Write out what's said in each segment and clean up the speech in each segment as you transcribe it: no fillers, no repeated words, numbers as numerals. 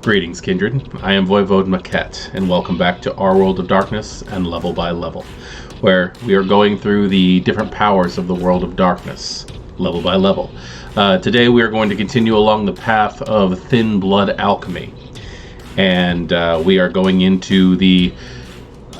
Greetings, Kindred. I am Voivode Maquette, and welcome back to Our World of Darkness and Level by Level, where we are going through the different powers of the World of Darkness, level by level. Today we are going to continue along the path of Thin Blood Alchemy, and we are going into the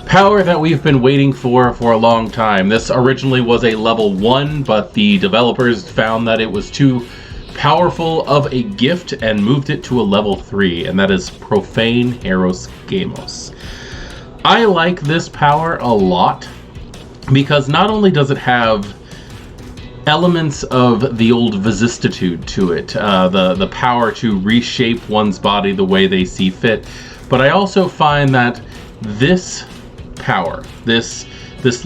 power that we've been waiting for a long time. This originally was a level 1, but the developers found that it was too powerful of a gift and moved it to a level 3, and that is Profane Hieros Gamos. I like this power a lot because not only does it have elements of the old Vicissitude to it, the power to reshape one's body the way they see fit, but I also find that this power, this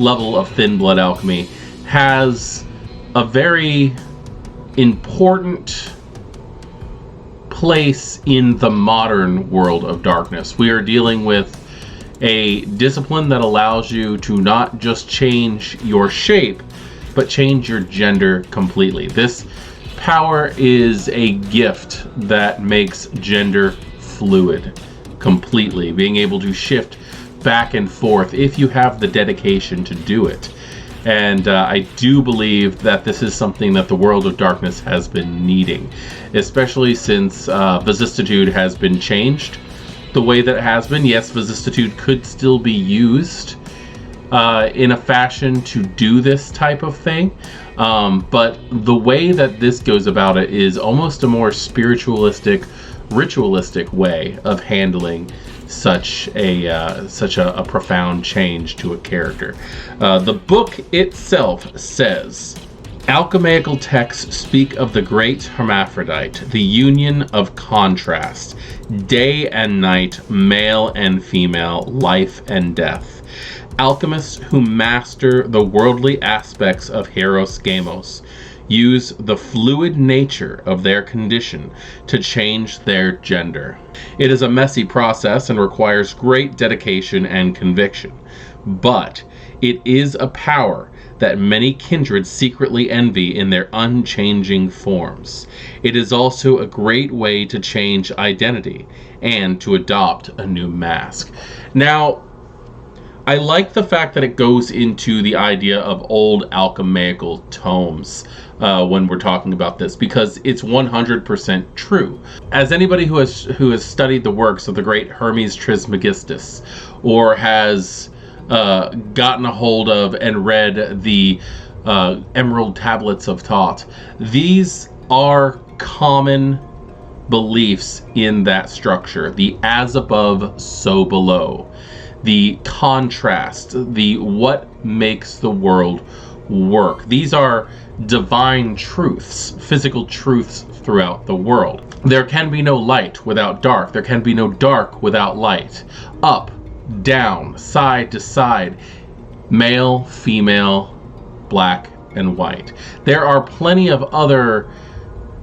level of Thin Blood Alchemy, has a very important place in the modern world of darkness. We are dealing with a discipline that allows you to not just change your shape, but change your gender completely. This power is a gift that makes gender fluid completely, being able to shift back and forth if you have the dedication to do it. And I do believe that this is something that the world of darkness has been needing, especially since Vicissitude has been changed the way that it has been. Yes, Vicissitude could still be used in a fashion to do this type of thing, but the way that this goes about it is almost a more spiritualistic, ritualistic way of handling such a profound change to a character. The book itself says, alchemical texts speak of the great hermaphrodite, the union of contrast, day and night, male and female, life and death. Alchemists who master the worldly aspects of Hieros Gamos use the fluid nature of their condition to change their gender. It is a messy process and requires great dedication and conviction, but it is a power that many kindred secretly envy in their unchanging forms. It is also a great way to change identity and to adopt a new mask. Now, I like the fact that it goes into the idea of old alchemical tomes when we're talking about this, because it's 100% true. As anybody who has studied the works of the great Hermes Trismegistus, or has gotten a hold of and read the Emerald Tablets of Thought, these are common beliefs in that structure. The as above, so below. The contrast, the what makes the world work. These are divine truths, physical truths throughout the world. There can be no light without dark. There can be no dark without light. Up, down, side to side, male, female, black, and white. There are plenty of other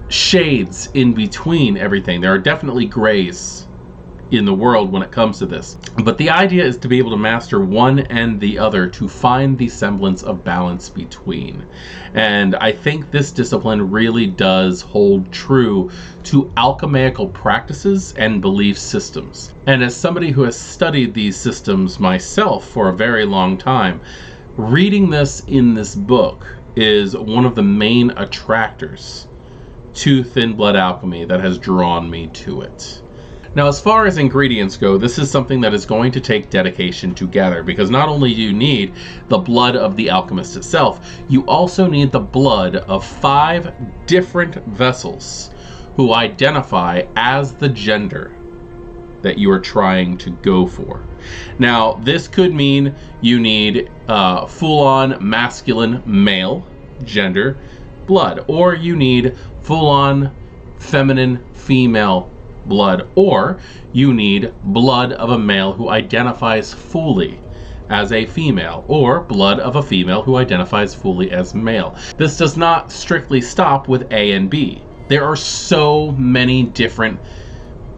shades in between everything. There are definitely grays in the world when it comes to this. But the idea is to be able to master one and the other, to find the semblance of balance between. And I think this discipline really does hold true to alchemical practices and belief systems. And as somebody who has studied these systems myself for a very long time, reading this in this book is one of the main attractors to Thin Blood Alchemy that has drawn me to it. Now, as far as ingredients go, this is something that is going to take dedication to gather, because not only do you need the blood of the alchemist itself, you also need the blood of 5 different vessels who identify as the gender that you are trying to go for. Now, this could mean you need full-on masculine male gender blood, or you need full-on feminine female blood, or you need blood of a male who identifies fully as a female, or blood of a female who identifies fully as male. This does not strictly stop with A and B. There are so many different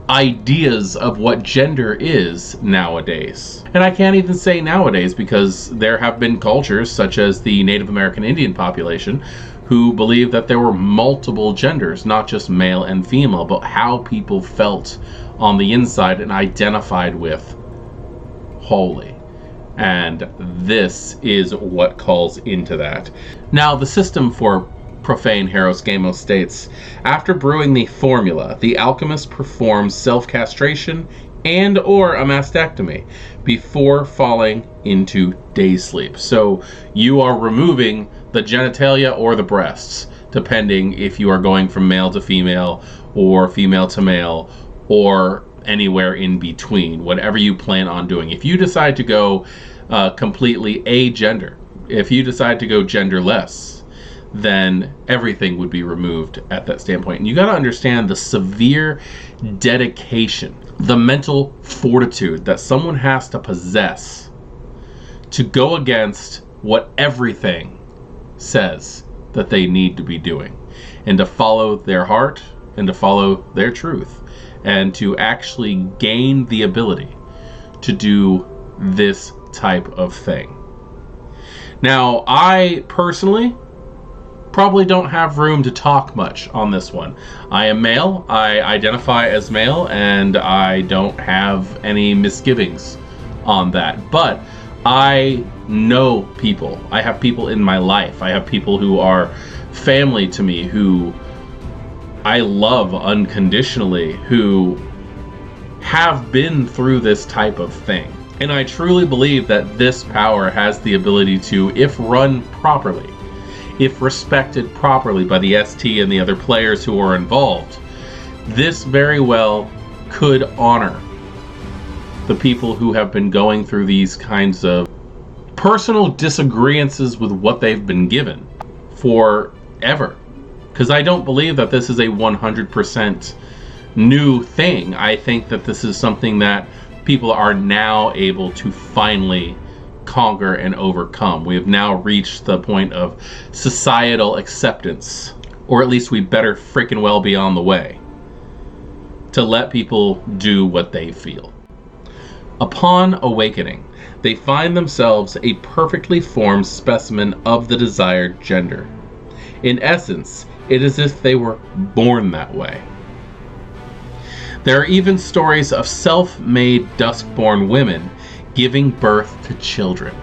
ideas of what gender is nowadays. And I can't even say nowadays, because there have been cultures such as the Native American Indian population who believed that there were multiple genders, not just male and female, but how people felt on the inside and identified with wholly. And this is what calls into that. Now, the system for Profane Hieros Gamos states, after brewing the formula, the alchemist performs self-castration and or a mastectomy before falling into day sleep. So you are removing the genitalia or the breasts, depending if you are going from male to female or female to male or anywhere in between, whatever you plan on doing. If you decide to go completely agender, if you decide to go genderless, then everything would be removed at that standpoint. And you got to understand the severe dedication, the mental fortitude that someone has to possess to go against what everything says that they need to be doing, and to follow their heart and to follow their truth, and to actually gain the ability to do this type of thing. Now, I personally probably don't have room to talk much on this one. I am male, I identify as male, and I don't have any misgivings on that. But I know people. I have people in my life. I have people who are family to me, who I love unconditionally, who have been through this type of thing. And I truly believe that this power has the ability to, if run properly, if respected properly by the ST and the other players who are involved, this very well could honor the people who have been going through these kinds of personal disagreements with what they've been given forever. Because I don't believe that this is a 100% new thing. I think that this is something that people are now able to finally conquer and overcome. We have now reached the point of societal acceptance, or at least we better freaking well be on the way to let people do what they feel. Upon awakening, they find themselves a perfectly formed specimen of the desired gender. In essence, it is as if they were born that way. There are even stories of self-made dusk-born women giving birth to children.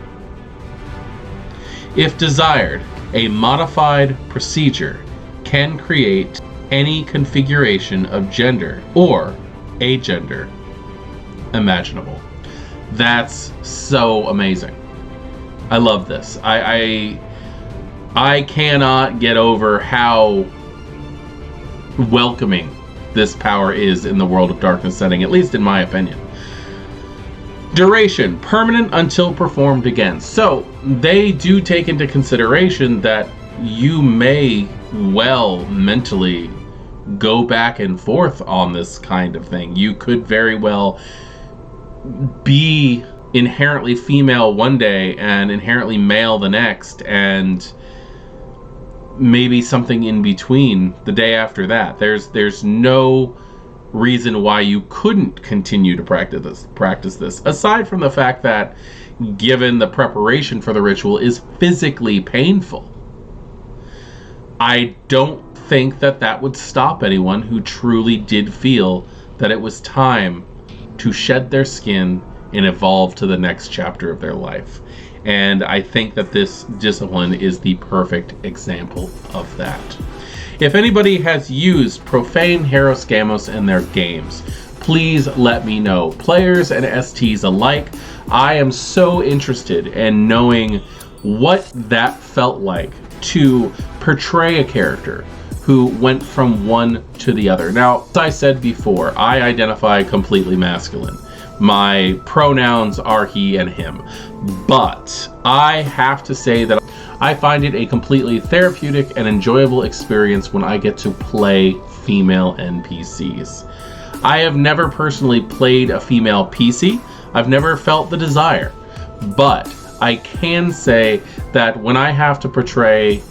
If desired, a modified procedure can create any configuration of gender or agender imaginable. That's so amazing. I love this. I cannot get over how welcoming this power is in the World of Darkness setting, at least in my opinion. Duration, permanent until performed again. So they do take into consideration that you may well mentally go back and forth on this kind of thing. You could very well be inherently female one day and inherently male the next, and maybe something in between the day after that. There's no reason why you couldn't continue to practice this, aside from the fact that, given the preparation for the ritual is physically painful. I don't think that would stop anyone who truly did feel that it was time to shed their skin and evolve to the next chapter of their life. And I think that this discipline is the perfect example of that. If anybody has used Profane Hieros Gamos in their games, please let me know. Players and STs alike, I am so interested in knowing what that felt like to portray a character who went from one to the other. Now, as I said before, I identify completely masculine. My pronouns are he and him. But I have to say that I find it a completely therapeutic and enjoyable experience when I get to play female NPCs. I have never personally played a female PC. I've never felt the desire. But I can say that when I have to portray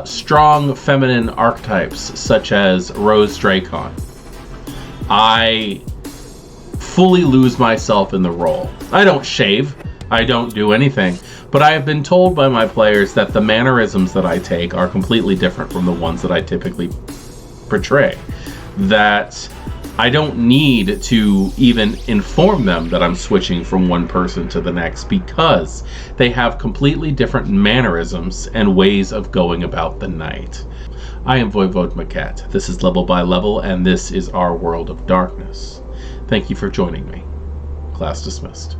strong feminine archetypes such as Rose Dracon, I fully lose myself in the role. I don't shave. I don't do anything. But I have been told by my players that the mannerisms that I take are completely different from the ones that I typically portray. That I don't need to even inform them that I'm switching from one person to the next, because they have completely different mannerisms and ways of going about the night. I am Voivode Maquette. This is Level by Level, and this is our World of Darkness. Thank you for joining me. Class dismissed.